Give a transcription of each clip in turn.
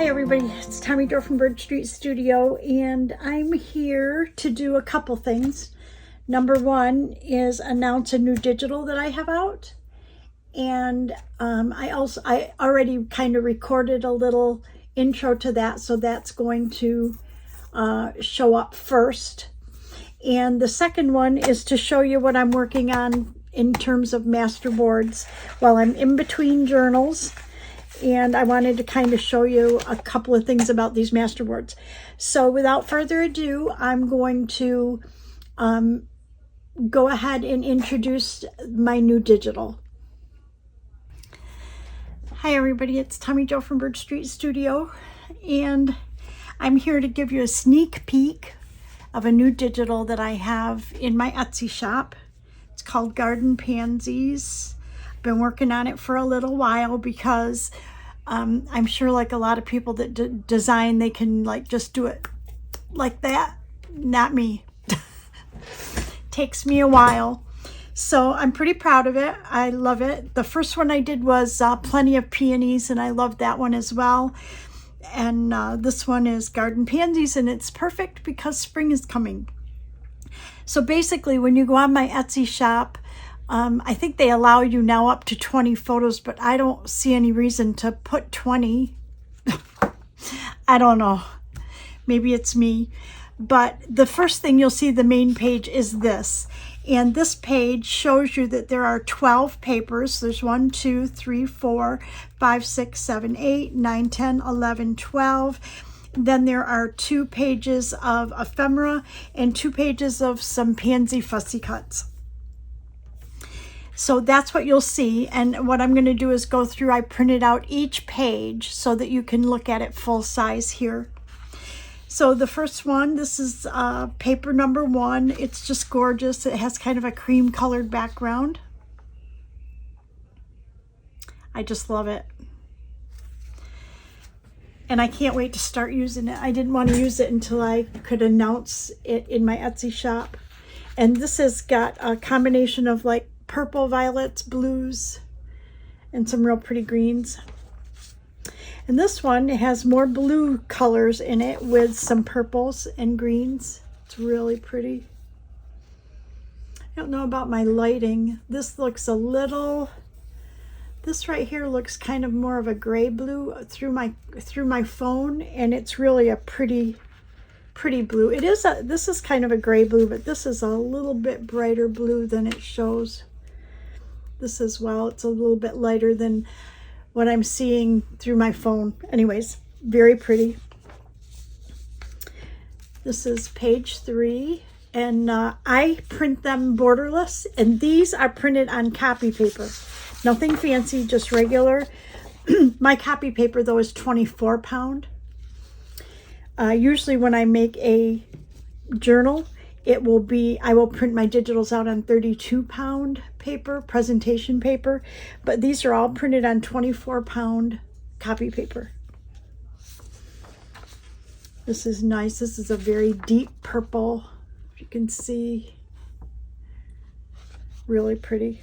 Hi everybody, it's Tommy Dorr from Bird Street Studio, and I'm here to do a couple things. Number one is announce a new digital that I have out, and I already kind of recorded a little intro to that, so that's going to show up first. And the second one is to show you what I'm working on in terms of masterboards while I'm in between journals. And I wanted to kind of show you a couple of things about these masterboards. So without further ado, I'm going to go ahead and introduce my new digital. Hi everybody, it's Tommy Jo from Bird Street Studio, and I'm here to give you a sneak peek of a new digital that I have in my Etsy shop. It's called Garden Pansies. I've been working on it for a little while because I'm sure like a lot of people that design, they can like just do it like that. Not me. Takes me a while. So I'm pretty proud of it. I love it. The first one I did was Plenty of Peonies, and I loved that one as well. And this one is Garden Pansies, and it's perfect because spring is coming. So basically, when you go on my Etsy shop, I think they allow you now up to 20 photos, but I don't see any reason to put 20. I don't know. Maybe it's me. But the first thing you'll see, the main page, is this. And this page shows you that there are 12 papers. There's 1, 2, 3, 4, 5, 6, 7, 8, 9, 10, 11, 12. Then there are 2 pages of ephemera and 2 pages of some pansy fussy cuts. So that's what you'll see. And what I'm going to do is go through, I printed out each page so that you can look at it full size here. So the first one, this is paper number 1. It's just gorgeous. It has kind of a cream colored background. I just love it. And I can't wait to start using it. I didn't want to use it until I could announce it in my Etsy shop. And this has got a combination of like purple, violets, blues, and some real pretty greens. And this one has more blue colors in it with some purples and greens. It's really pretty. I don't know about my lighting. This looks a little, this right here looks kind of more of a gray blue through my phone, and it's really a pretty blue. This is kind of a gray blue, but this is a little bit brighter blue than it shows. This as well, it's a little bit lighter than what I'm seeing through my phone. Anyways, very pretty. This is page 3, and I print them borderless, and these are printed on copy paper. Nothing fancy, just regular. My copy paper though is 24 pound. Usually when I make a journal, I will print my digitals out on 32 pound paper, presentation paper, but these are all printed on 24 pound copy paper. This is nice. This is a very deep purple, if you can see. Really pretty.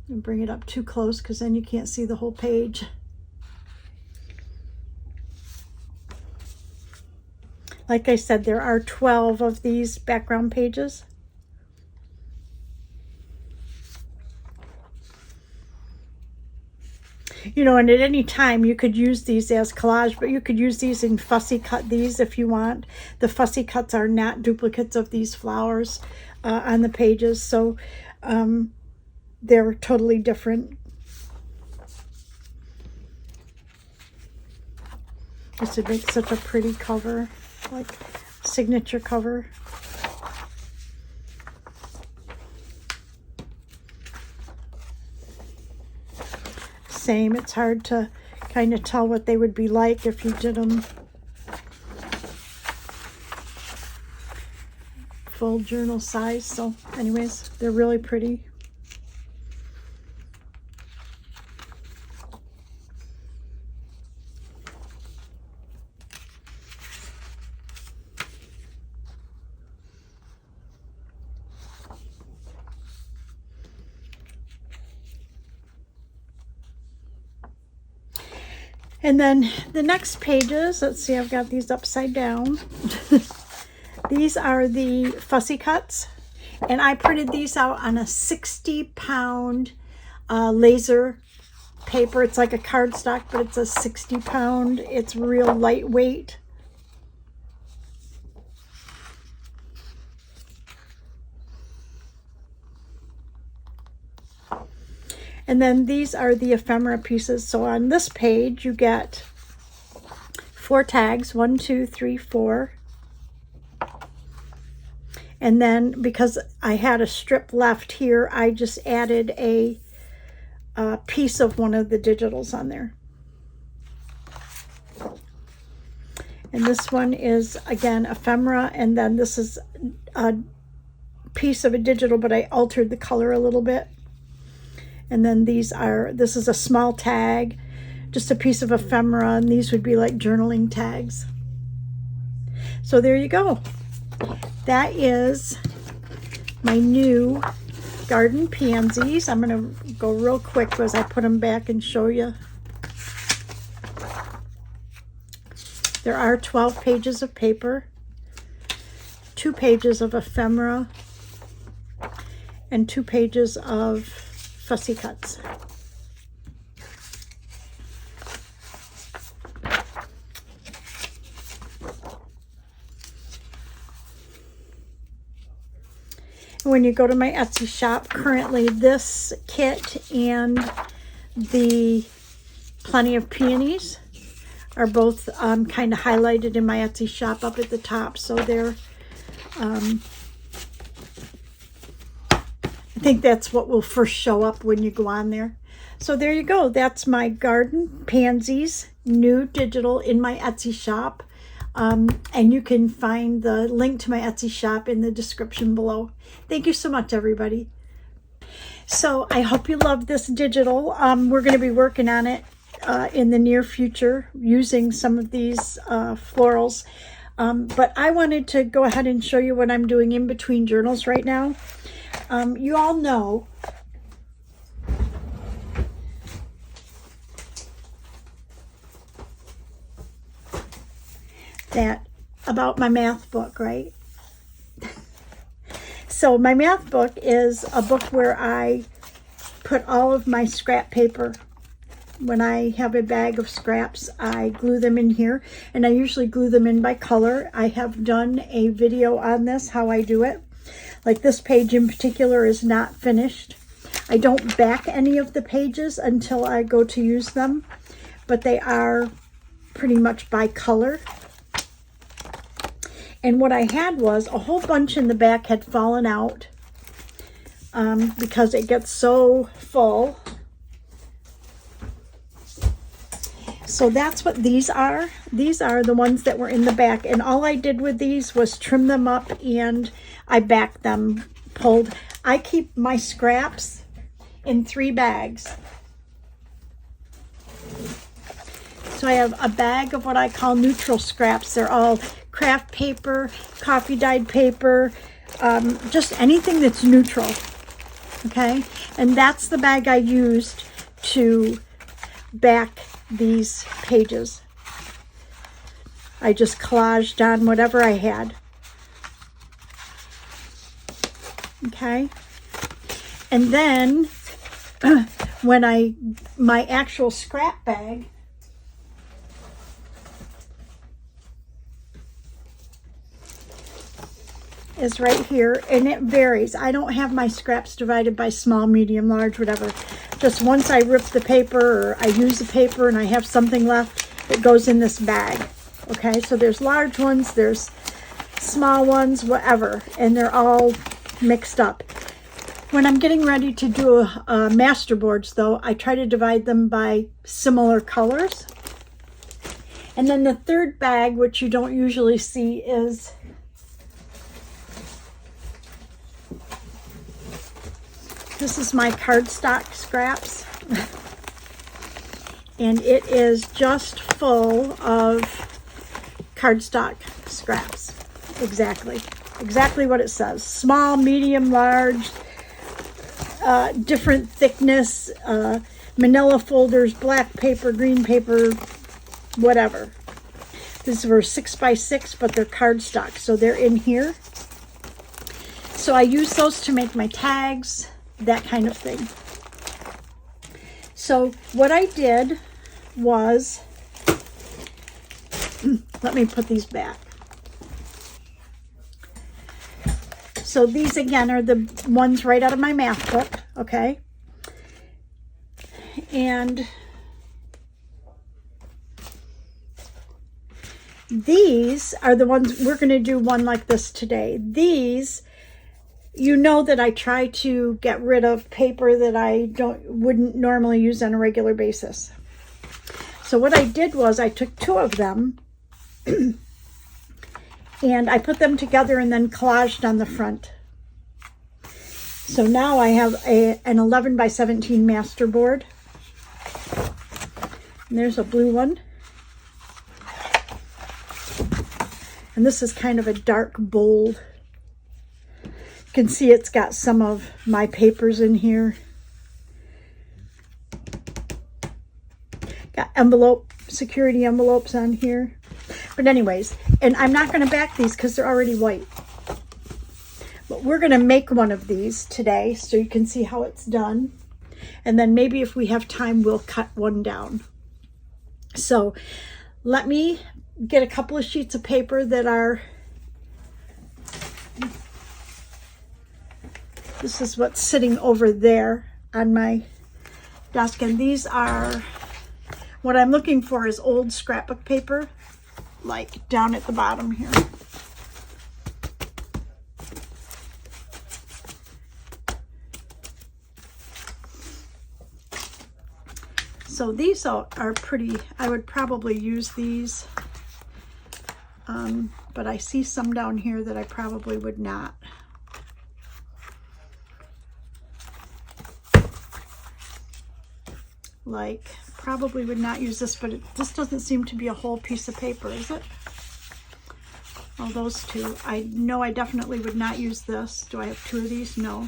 And bring it up too close because then you can't see the whole page. Like I said, there are 12 of these background pages. You know, and at any time you could use these as collage, but you could use these in fussy cut these if you want. The fussy cuts are not duplicates of these flowers on the pages, so they're totally different. This would make such a pretty cover, like signature cover. Same, it's hard to kind of tell what they would be like if you did them full journal size. So anyways, they're really pretty. And then the next pages, let's see, I've got these upside down. These are the fussy cuts, and I printed these out on a 60-pound laser paper. It's like a cardstock, but it's a 60-pound. It's real lightweight. And then these are the ephemera pieces. So on this page, you get 4 tags, 1, 2, 3, 4. And then because I had a strip left here, I just added a piece of one of the digitals on there. And this one is, again, ephemera. And then this is a piece of a digital, but I altered the color a little bit. And then this is a small tag, just a piece of ephemera, and these would be like journaling tags. So there you go. That is my new garden pansies. I'm going to go real quick as I put them back and show you. There are 12 pages of paper, 2 pages of ephemera, and 2 pages of fussy cuts. When you go to my Etsy shop, currently this kit and the Plenty of Peonies are both kind of highlighted in my Etsy shop up at the top. So they're, I think that's what will first show up when you go on there. So there you go. That's my garden pansies, new digital in my Etsy shop. And you can find the link to my Etsy shop in the description below. Thank you so much, everybody. So I hope you love this digital. We're going to be working on it in the near future using some of these florals. But I wanted to go ahead and show you what I'm doing in between journals right now. You all know that about my math book, right? So my math book is a book where I put all of my scrap paper. When I have a bag of scraps, I glue them in here, and I usually glue them in by color. I have done a video on this, how I do it. Like this page in particular is not finished. I don't back any of the pages until I go to use them, but they are pretty much by color. And what I had was a whole bunch in the back had fallen out because it gets so full. So that's what these are. These are the ones that were in the back. And all I did with these was trim them up and I backed them, pulled. I keep my scraps in 3 bags. So I have a bag of what I call neutral scraps. They're all craft paper, coffee dyed paper, just anything that's neutral, okay? And that's the bag I used to back these pages. I just collaged on whatever I had, okay? And then when my actual scrap bag, is right here, and it varies. I don't have my scraps divided by small, medium, large, whatever. Just once I rip the paper or I use the paper and I have something left, it goes in this bag. Okay, so there's large ones, there's small ones, whatever, and they're all mixed up. When I'm getting ready to do masterboards, though, I try to divide them by similar colors. And then the third bag, which you don't usually see, is this is my cardstock scraps, and it is just full of cardstock scraps. Exactly what it says. Small, medium, large, different thickness, manila folders, black paper, green paper, whatever. These were 6x6, but they're cardstock, so they're in here. So I use those to make my tags, that kind of thing. So what I did was, let me put these back. So these again are the ones right out of my math book, okay? And these are the ones, we're going to do one like this today. These, you know that I try to get rid of paper that I wouldn't normally use on a regular basis. So what I did was I took 2 of them and I put them together and then collaged on the front. So now I have an 11 by 17 Masterboard. And there's a blue one. And this is kind of a dark, bold. You can see it's got some of my papers in here. Got security envelopes on here. But anyways, and I'm not going to back these because they're already white. But we're going to make one of these today so you can see how it's done. And then maybe if we have time, we'll cut one down. So let me get a couple of sheets of paper that are, this is what's sitting over there on my desk. And these are, what I'm looking for is old scrapbook paper, like down at the bottom here. So these are pretty, I would probably use these, but I see some down here that I probably would not. Like, probably would not use this, but this doesn't seem to be a whole piece of paper, is it? Oh, those 2. I know I definitely would not use this. Do I have 2 of these? No.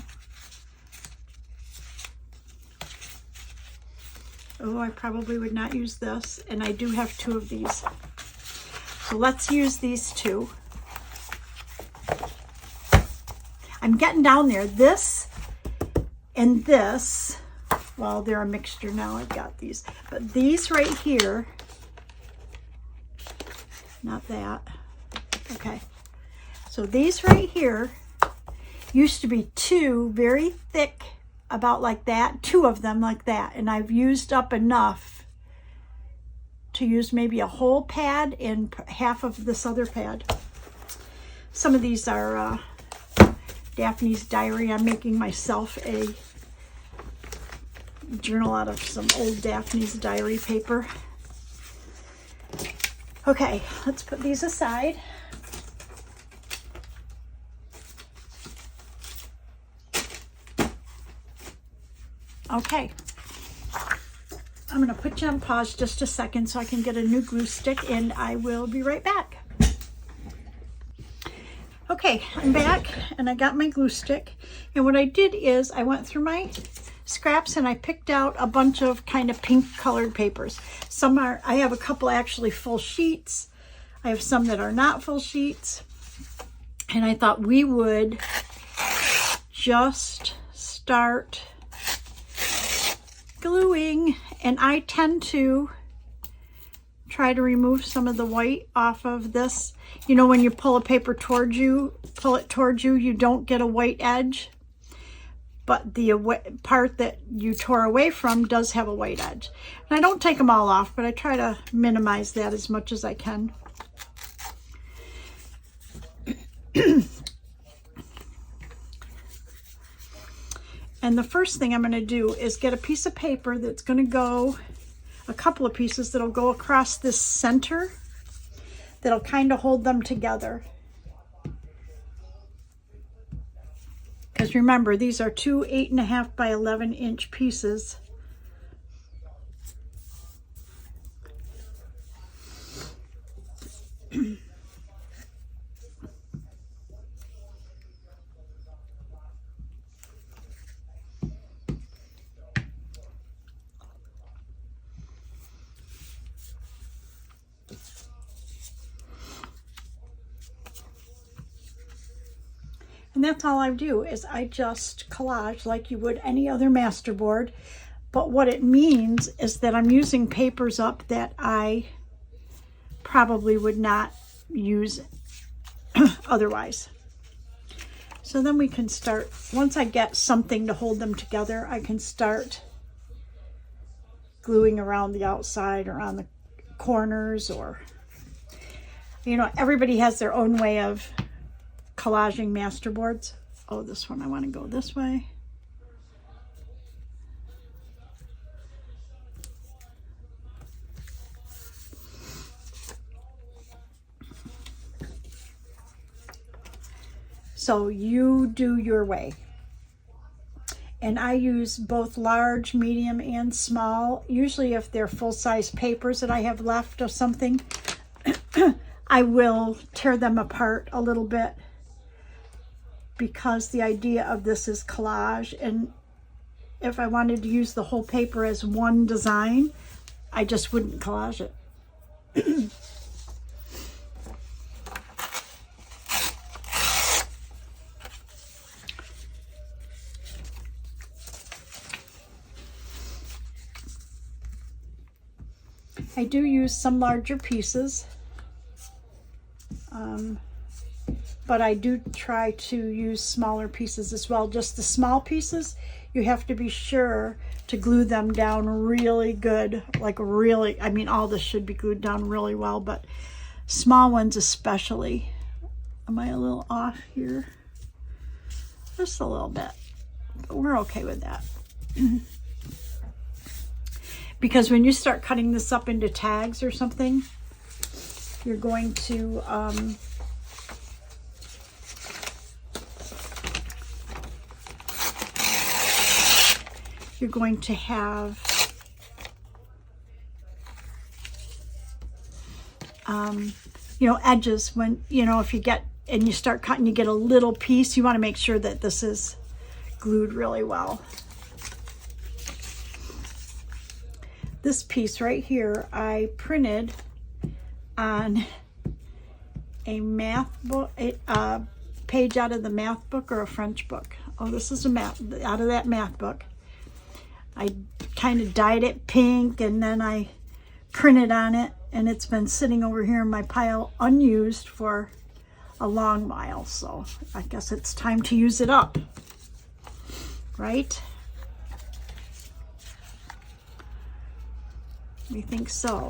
Oh, I probably would not use this, and I do have 2 of these. So let's use these 2. I'm getting down there. This and this, well, they're a mixture now. I've got these. But these right here, not that. Okay. So these right here used to be 2 very thick, about like that, 2 of them like that, and I've used up enough to use maybe a whole pad and half of this other pad. Some of these are Daphne's diary. I'm making myself a journal out of some old Daphne's diary paper. Okay, let's put these aside. Okay, I'm going to put you on pause just a second so I can get a new glue stick, and I will be right back. Okay, I'm back and I got my glue stick, and what I did is I went through my scraps and I picked out a bunch of kind of pink colored papers. Some are, I have a couple actually full sheets. I have some that are not full sheets, and I thought we would just start gluing, and I tend to try to remove some of the white off of this. You know, when you pull a paper towards you, you don't get a white edge, but the part that you tore away from does have a white edge. And I don't take them all off, but I try to minimize that as much as I can. And the first thing I'm going to do is get a piece of paper that's going to go, a couple of pieces that'll go across this center, that'll kind of hold them together. Because remember, these are 2 8.5 by 11 inch pieces. And that's all I do, is I just collage like you would any other masterboard. But what it means is that I'm using papers up that I probably would not use otherwise. So then we can start, once I get something to hold them together, I can start gluing around the outside or on the corners, or, you know, everybody has their own way of collaging masterboards. Oh, this one, I want to go this way. So you do your way. And I use both large, medium, and small. Usually if they're full-size papers that I have left or something, I will tear them apart a little bit, because the idea of this is collage. And if I wanted to use the whole paper as one design, I just wouldn't collage it. I do use some larger pieces, but I do try to use smaller pieces as well. Just the small pieces, you have to be sure to glue them down really good, like really, I mean, all this should be glued down really well, but small ones especially. Am I a little off here? Just a little bit, but we're okay with that. Because when you start cutting this up into tags or something, you're going to have you know, edges. When, you know, if you get and you start cutting, you get a little piece, you want to make sure that this is glued really well. This piece right here, I printed on a math book, a page out of the math book or a French book. Oh, this is a math, out of that math book. I kind of dyed it pink and then I printed on it, and it's been sitting over here in my pile unused for a long while. So I guess it's time to use it up, right? We think so.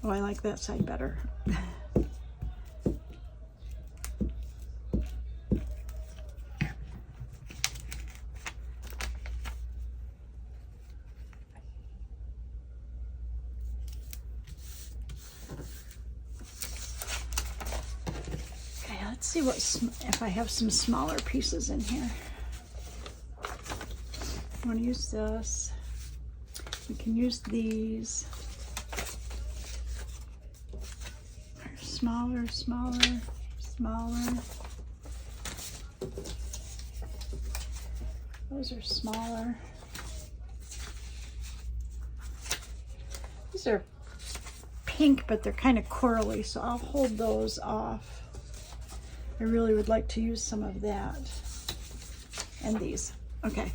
Oh, I like that side better. Okay, let's see what, if I have some smaller pieces in here. I want to use this. We can use these. Smaller, smaller, smaller. Those are smaller. These are pink, but they're kind of corally, so I'll hold those off. I really would like to use some of that. And these. Okay.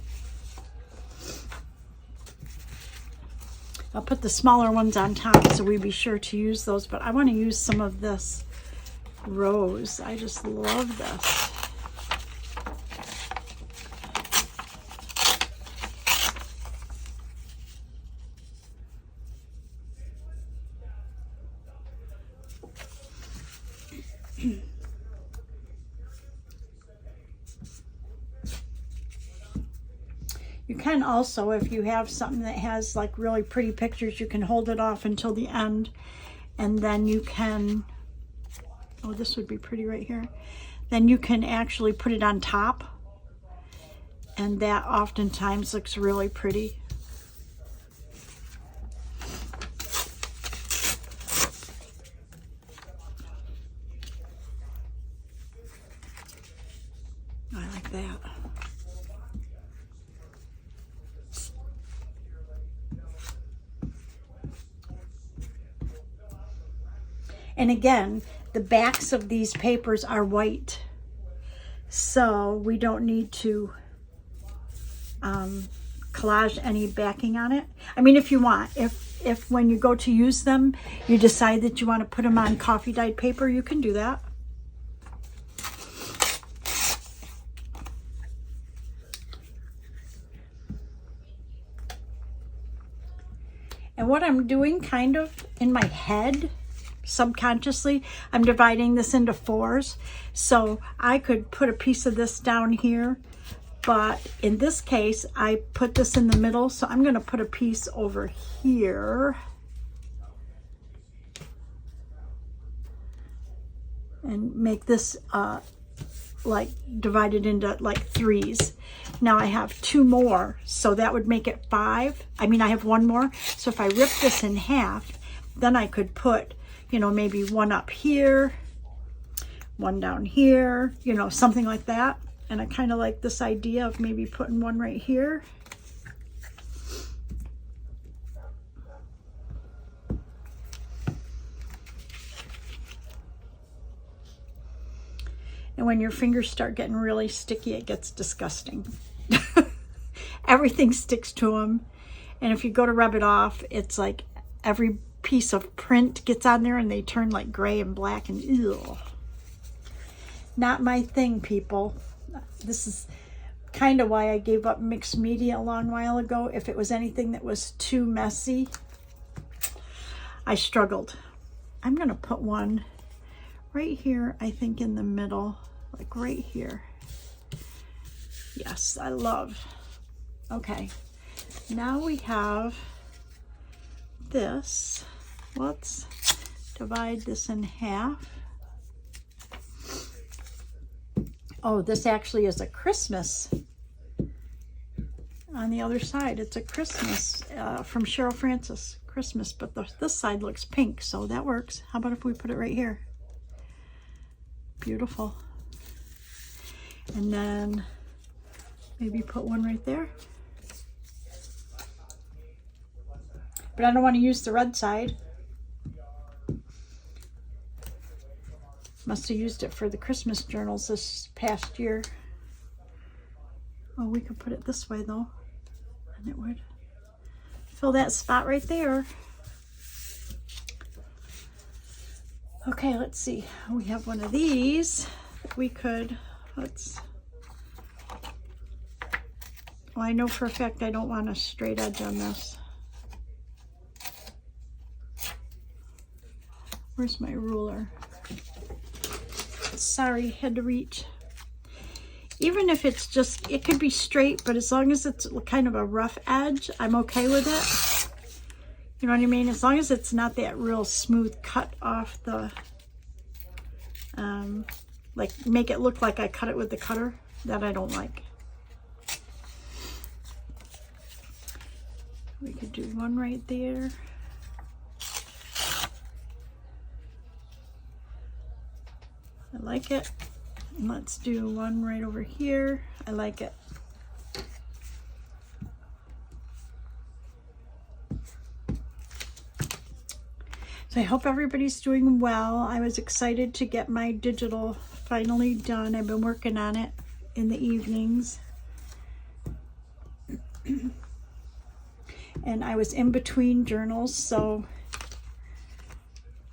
I'll put the smaller ones on top so we be sure to use those, but I want to use some of this rose. I just love this. You can also, if you have something that has like really pretty pictures, you can hold it off until the end, and then you can, oh, this would be pretty right here. Then you can actually put it on top, and that oftentimes looks really pretty. I like that. And again, the backs of these papers are white, so we don't need to collage any backing on it. I mean, if you want, if when you go to use them, you decide that you want to put them on coffee dyed paper, you can do that. And what I'm doing kind of in my head, subconsciously, I'm dividing this into 4s. So I could put a piece of this down here, but in this case, I put this in the middle. So I'm going to put a piece over here. And make this like divided into like 3s. Now I have 2 more, so that would make it 5. I mean, I have 1 more. So if I rip this in half, then I could put, you know, maybe 1 up here, 1 down here, you know, something like that. And I kind of like this idea of maybe putting 1 right here. And when your fingers start getting really sticky, it gets disgusting. Everything sticks to them. And if you go to rub it off, it's like every piece of print gets on there and they turn like gray and black and ew. Not my thing, people. This is kind of why I gave up mixed media a long while ago. If it was anything that was too messy, I struggled. I'm going to put 1 right here, I think in the middle, like right here. Yes, I love. Okay, now we have this. Let's divide this in half. Oh, this actually is a Christmas. On the other side, it's a Christmas from Cheryl Francis, Christmas, but this side looks pink, so that works. How about if we put it right here? Beautiful. And then maybe put 1 right there. But I don't want to use the red side. Must have used it for the Christmas journals this past year. Oh, we could put it this way though, and it would fill that spot right there. Okay, let's see. We have 1 of these. We could, well, I know for a fact I don't want a straight edge on this. Where's my ruler? Sorry, had to reach. Even if it's just, it could be straight, but as long as it's kind of a rough edge, I'm okay with it. You know what I mean? As long as it's not that real smooth cut off the, like make it look like I cut it with the cutter, that I don't like. We could do 1 right there. I like it. And let's do 1 right over here. I like it. So I hope everybody's doing well. I was excited to get my digital finally done. I've been working on it in the evenings. And I was in between journals, so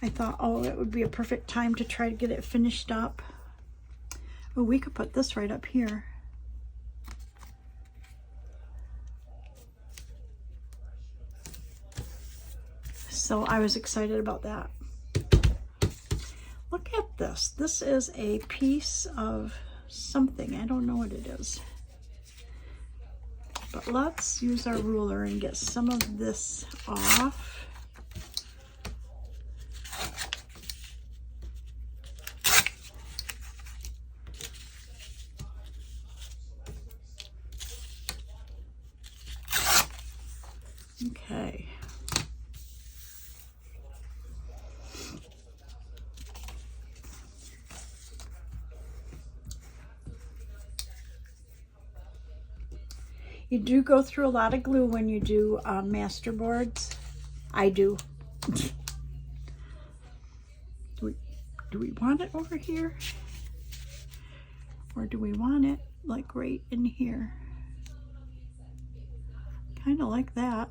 I thought, oh, it would be a perfect time to try to get it finished up. Oh, we could put this right up here. So I was excited about that. Look at this. This is a piece of something. I don't know what it is. But let's use our ruler and get some of this off. Okay. You do go through a lot of glue when you do Masterboards. I do. Do we want it over here? Or do we want it like right in here? Kind of like that.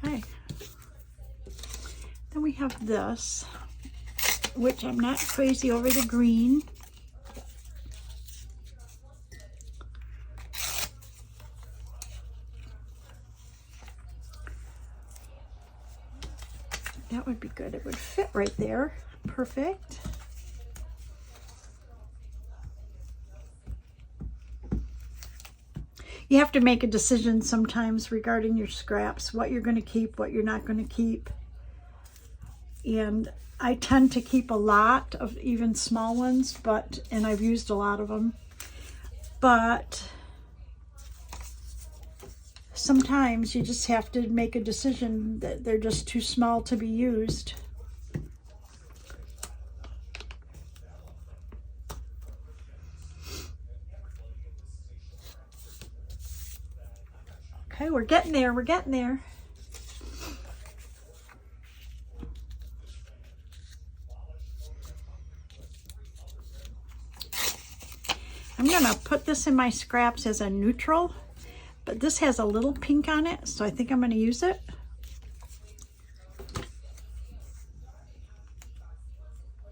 Okay. Then we have this, which I'm not crazy over the green. That would be good. It would fit right there. Perfect. You have to make a decision sometimes regarding your scraps, what you're going to keep, what you're not going to keep. And I tend to keep a lot of even small ones, and I've used a lot of them. But sometimes you just have to make a decision that they're just too small to be used. Okay, we're getting there, we're getting there. I'm gonna put this in my scraps as a neutral, but this has a little pink on it, so I think I'm gonna use it.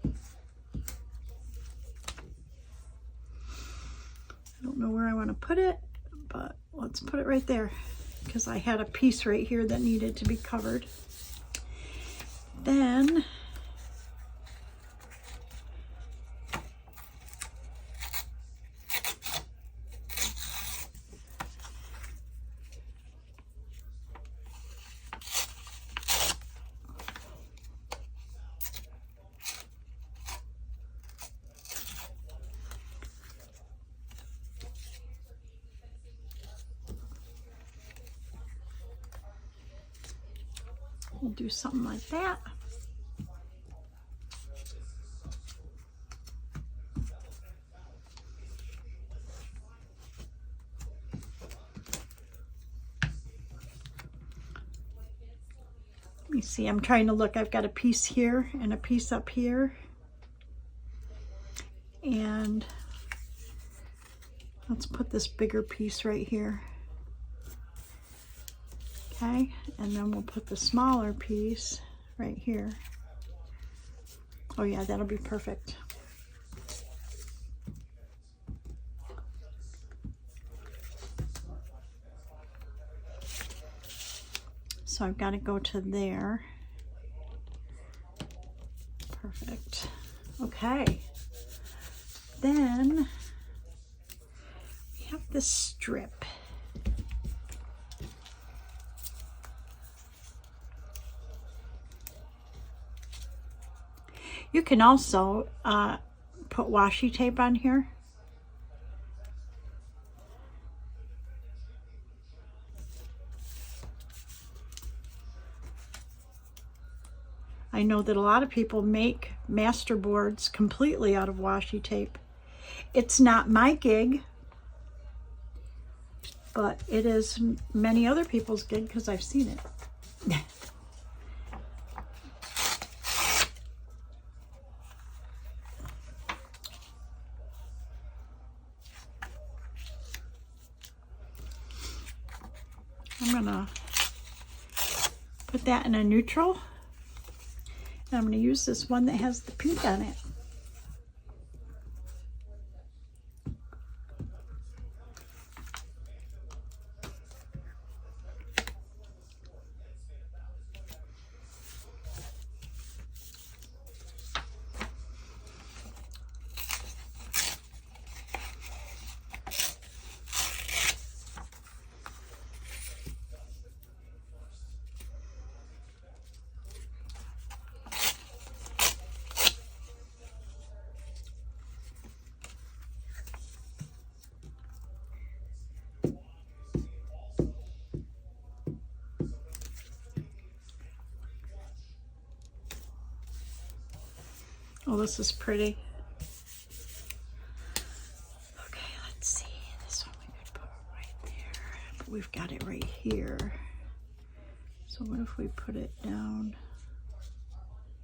I don't know where I want to put it, but let's put it right there because I had a piece right here that needed to be covered. Then we'll do something like that. Let me see, I'm trying to look. I've got a piece here and a piece up here. And let's put this bigger piece right here. Okay, and then we'll put the smaller piece right here. Oh yeah, that'll be perfect. So I've got to go to there. Perfect. Okay. Then we have this strip. You can also put washi tape on here. I know that a lot of people make masterboards completely out of washi tape. It's not my gig, but it is many other people's gig because I've seen it. I'm gonna put that in a neutral, and I'm gonna use this one that has the pink on it. Oh, this is pretty. Okay, let's see. This one we could put right there. But we've got it right here. So what if we put it down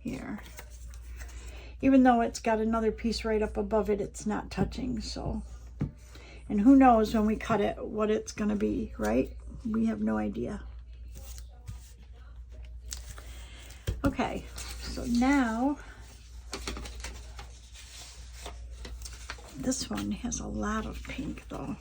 here. Even though it's got another piece right up above it, it's not touching, so. And who knows when we cut it what it's gonna be, right? We have no idea. Okay, so now, this one has a lot of pink though.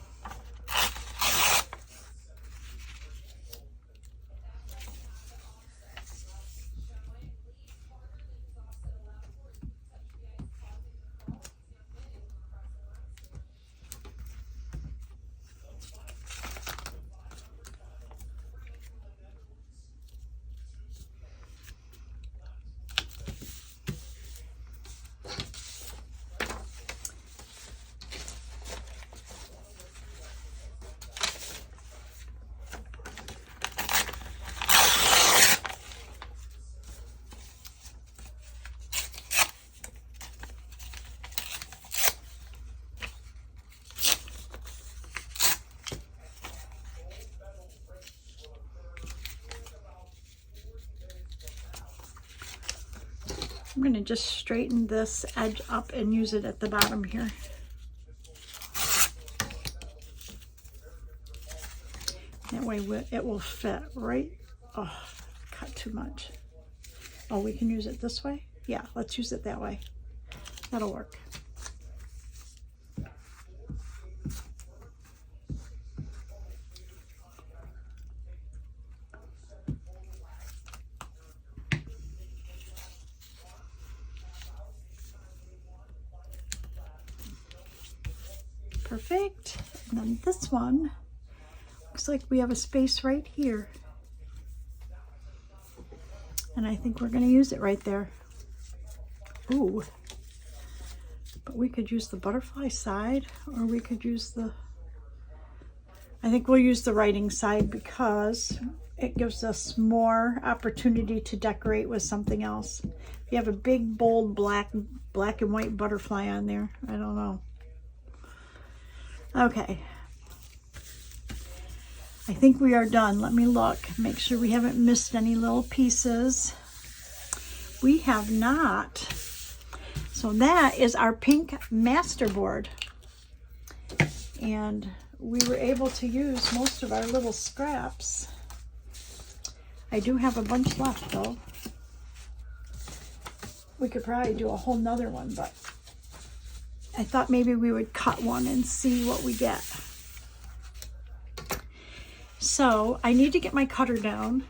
I'm going to just straighten this edge up and use it at the bottom here. That way it will fit right. Oh, cut too much. Oh, we can use it this way? Yeah, let's use it that way. That'll work. Perfect. And then this one looks like we have a space right here. And I think we're going to use it right there. Ooh. But we could use the butterfly side, or we could use the, I think we'll use the writing side because it gives us more opportunity to decorate with something else. If you have a big, bold, black and white butterfly on there, I don't know. Okay, I think we are done. Let me look, make sure we haven't missed any little pieces. We have not. So that is our pink Masterboard. And we were able to use most of our little scraps. I do have a bunch left though. We could probably do a whole nother one, but I thought maybe we would cut one and see what we get. So I need to get my cutter down.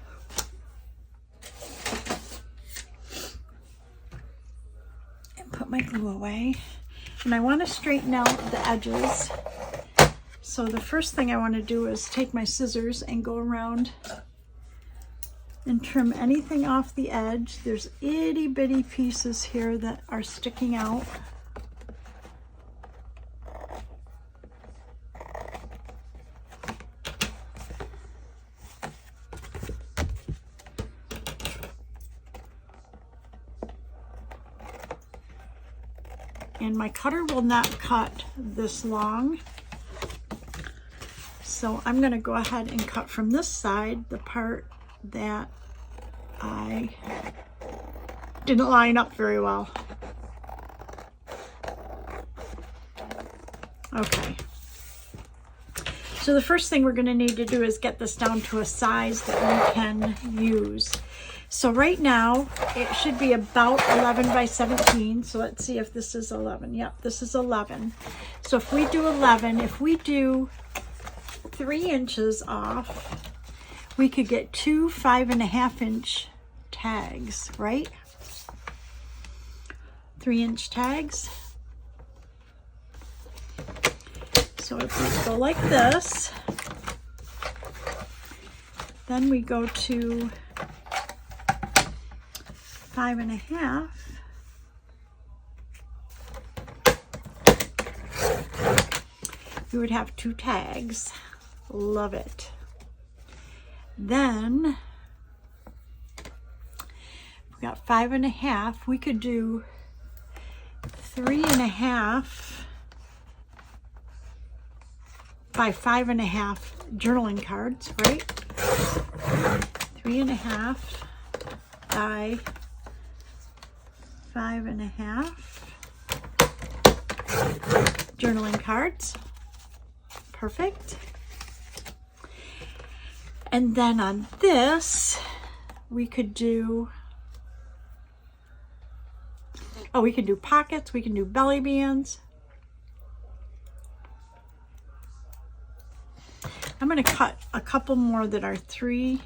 And put my glue away. And I want to straighten out the edges. So the first thing I want to do is take my scissors and go around and trim anything off the edge. There's itty bitty pieces here that are sticking out. And my cutter will not cut this long. So I'm going to go ahead and cut from this side the part that I didn't line up very well. Okay. So the first thing we're going to need to do is get this down to a size that we can use. So right now, it should be about 11 by 17. So let's see if this is 11. Yep, this is 11. So if we do 11, if we do 3 inches off, we could get 2 5.5-inch tags, right? 3-inch tags. So if we go like this, then we go to 5.5. We would have 2 tags. Love it. Then we got 5.5. We could do 3.5 by 5.5 journaling cards, right? 3.5 by 5.5 journaling cards. Perfect. And then on this, we could do, oh, we can do pockets, we can do belly bands. I'm going to cut a couple more that are 3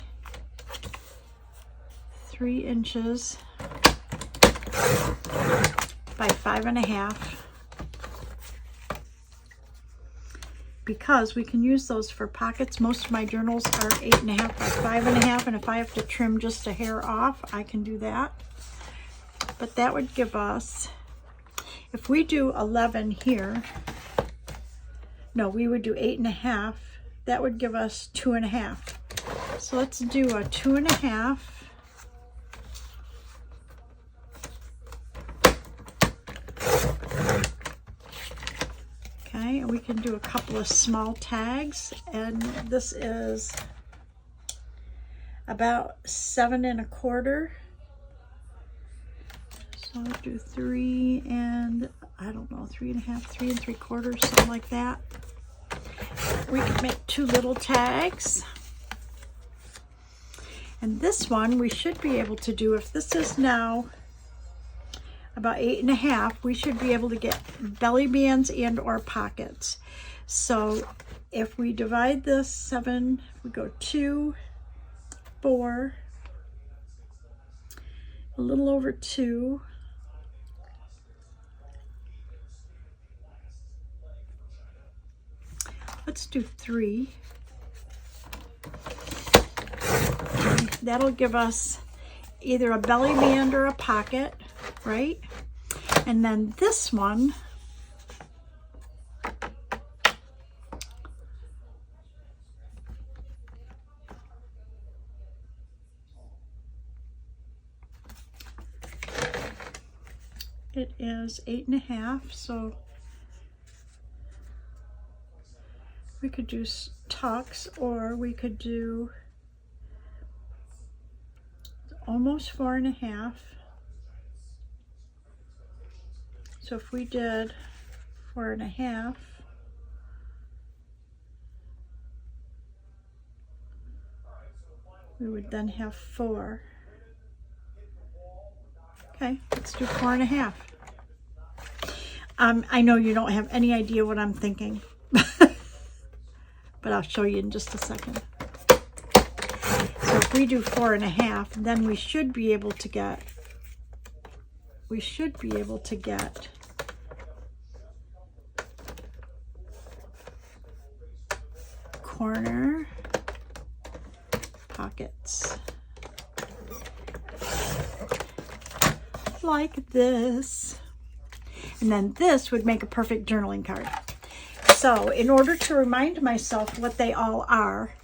inches by 5.5, because we can use those for pockets. Most of my journals are 8.5 by 5.5, and if I have to trim just a hair off, I can do that. But that would give us, if we do 11 here, no, we would do 8.5. That would give us 2.5. So let's do a 2.5. Okay, and we can do a couple of small tags, and this is about 7.25. So I'll do 3 and, I don't know, 3.5, 3 3/4, something like that. We can make 2 little tags. And this one we should be able to do, if this is now about 8.5, we should be able to get belly bands and or pockets. So if we divide this 7, we go 2, 4, a little over 2, let's do 3. That'll give us either a belly band or a pocket, right? And then this one, it is 8.5, so we could do tucks, or we could do almost 4.5. So if we did 4.5, we would then have 4. Okay, let's do 4.5. I know you don't have any idea what I'm thinking, but I'll show you in just a second. So if we do 4.5, then we should be able to get, corner pockets like this, and then this would make a perfect journaling card. So in order to remind myself what they all are,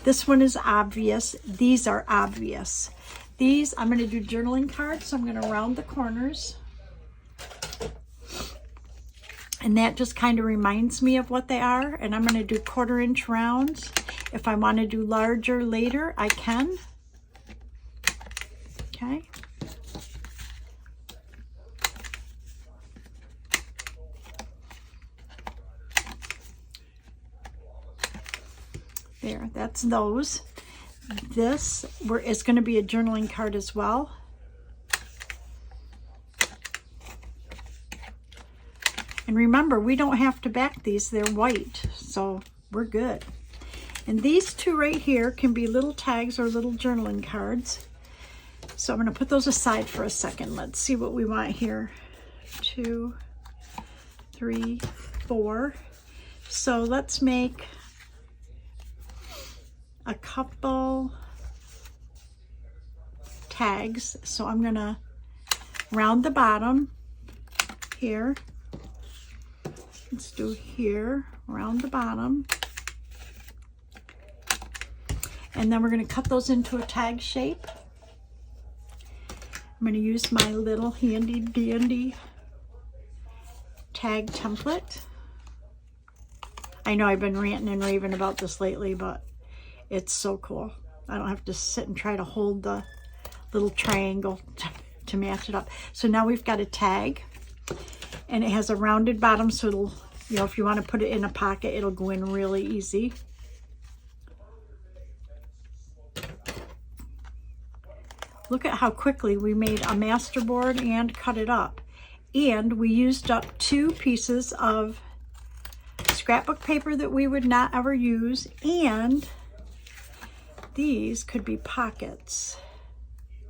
this one is obvious, these are obvious. These, I'm going to do journaling cards, so I'm going to round the corners. And that just kind of reminds me of what they are. And I'm going to do 1/4 inch rounds. If I want to do larger later, I can. Okay. There, that's those. This is going to be a journaling card as well. And remember, we don't have to back these, they're white, so we're good. And these 2 right here can be little tags or little journaling cards. So I'm going to put those aside for a second. Let's see what we want here. 2, 3, 4. So let's make a couple tags. So I'm going to round the bottom here. Let's do here, round the bottom. And then we're going to cut those into a tag shape. I'm going to use my little handy dandy tag template. I know I've been ranting and raving about this lately, but it's so cool. I don't have to sit and try to hold the little triangle to match it up. So now we've got a tag, and it has a rounded bottom, so it'll, you know, if you want to put it in a pocket, it'll go in really easy. Look at how quickly we made a Masterboard and cut it up. And we used up 2 pieces of scrapbook paper that we would not ever use, and these could be pockets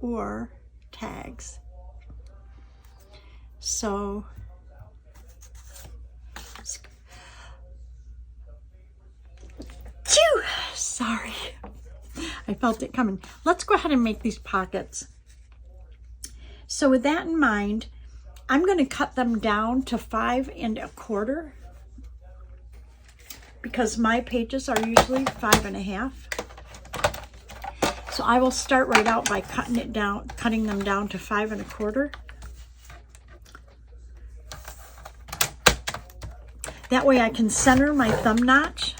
or tags. So sorry, I felt it coming. Let's go ahead and make these pockets. So with that in mind, I'm going to cut them down to 5 1/4 because my pages are usually 5 1/2. So I will start right out by cutting them down to 5 1/4. That way I can center my thumb notch.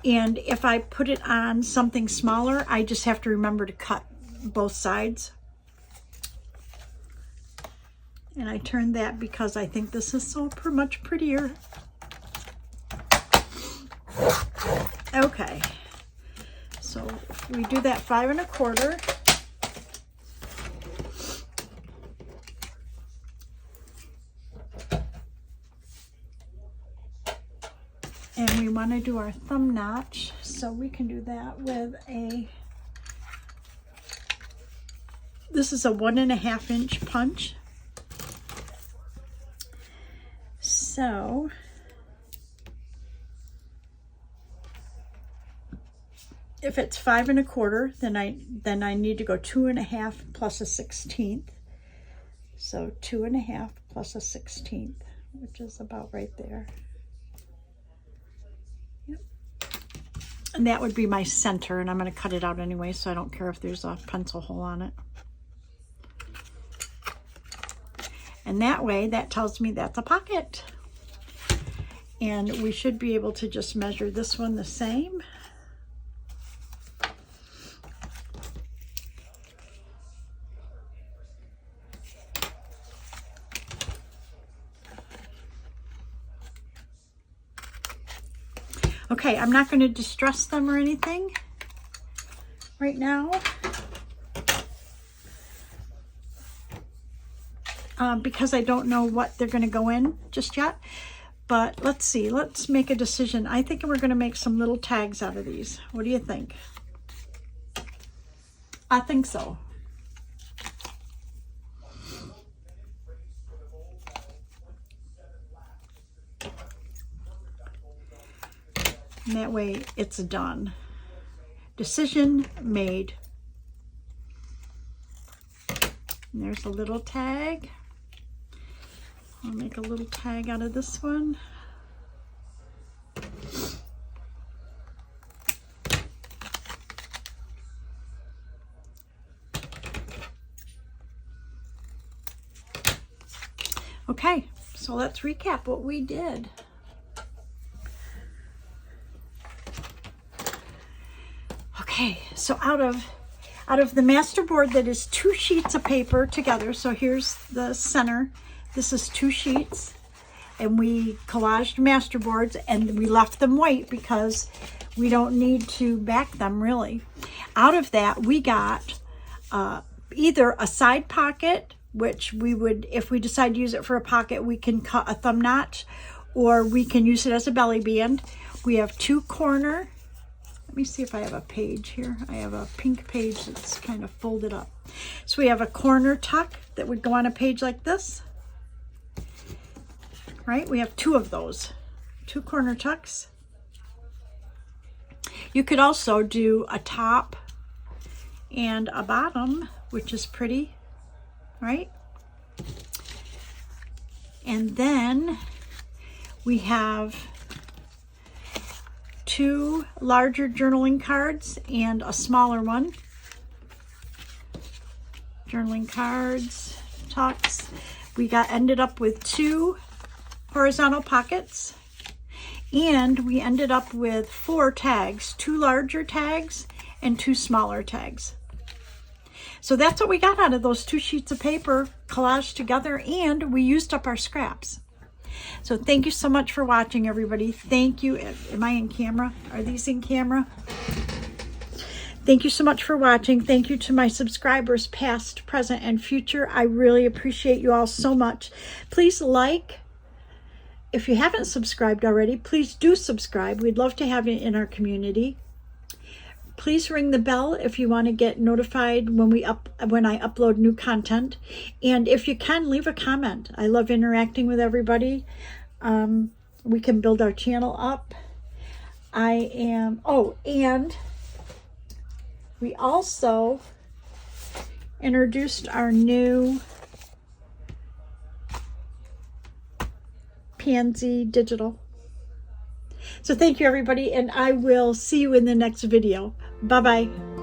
And if I put it on something smaller, I just have to remember to cut both sides. And I turned that because I think this is so much prettier. Okay, so if we do that 5 1/4. And we want to do our thumb notch, so we can do that with this is a 1 1/2 inch punch. So if it's 5 1/4, then I need to go 2 1/2 plus a 1/16. So 2 1/2 plus a 1/16, which is about right there. And that would be my center, and I'm going to cut it out anyway, so I don't care if there's a pencil hole on it. And that way, that tells me that's a pocket. And we should be able to just measure this one the same. Okay, I'm not going to distress them or anything right now because I don't know what they're going to go in just yet. But let's see, let's make a decision. I think we're going to make some little tags out of these. What do you think? I think so. And that way it's done. Decision made. And there's a little tag. I'll make a little tag out of this one. Okay, so let's recap what we did. Okay, so out of the Masterboard that is 2 sheets of paper together, so here's the center, this is 2 sheets, and we collaged Masterboards and we left them white because we don't need to back them really. Out of that we got either a side pocket, which we would, if we decide to use it for a pocket, we can cut a thumb notch, or we can use it as a belly band. We have 2 corner. Let me see if I have a page here. I have a pink page that's kind of folded up. So we have a corner tuck that would go on a page like this. Right? We have 2 of those. 2 corner tucks. You could also do a top and a bottom, which is pretty, right? And then we have 2 larger journaling cards and a smaller one. Journaling cards, tucks. We ended up with 2 horizontal pockets, and we ended up with 4 tags, 2 larger tags and 2 smaller tags. So that's what we got out of those 2 sheets of paper collaged together, and we used up our scraps. So thank you so much for watching, everybody. Thank you. Am I in camera? Are these in camera? Thank you so much for watching. Thank you to my subscribers, past, present, and future. I really appreciate you all so much. Please like. If you haven't subscribed already, please do subscribe. We'd love to have you in our community. Please ring the bell if you want to get notified when I upload new content. And if you can, leave a comment. I love interacting with everybody. We can build our channel up. And we also introduced our new Pansy digital. So thank you, everybody, and I will see you in the next video. Bye-bye.